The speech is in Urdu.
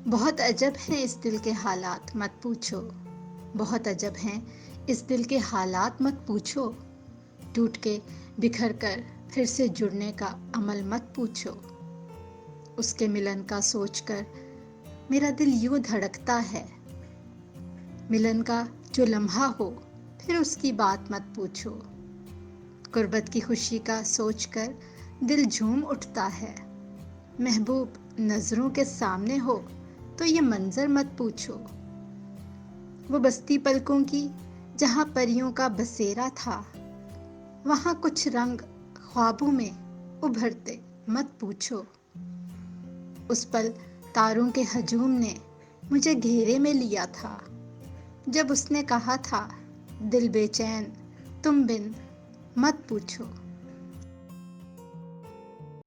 بہت عجب ہیں اس دل کے حالات مت پوچھو، بہت عجب ہیں اس دل کے حالات مت پوچھو، ٹوٹ کے بکھر کر پھر سے جڑنے کا عمل مت پوچھو، اس کے ملن کا سوچ کر میرا دل یوں دھڑکتا ہے، ملن کا جو لمحہ ہو پھر اس کی بات مت پوچھو، غربت کی خوشی کا سوچ کر دل جھوم اٹھتا ہے، محبوب نظروں کے سامنے ہو تو یہ منظر مت پوچھو، وہ بستی پلکوں کی جہاں پریوں کا بسیرا تھا، وہاں کچھ رنگ خوابوں میں ابھرتے مت پوچھو، اس پل تاروں کے ہجوم نے مجھے گھیرے میں لیا تھا، جب اس نے کہا تھا دل بے چین تم بن مت پوچھو۔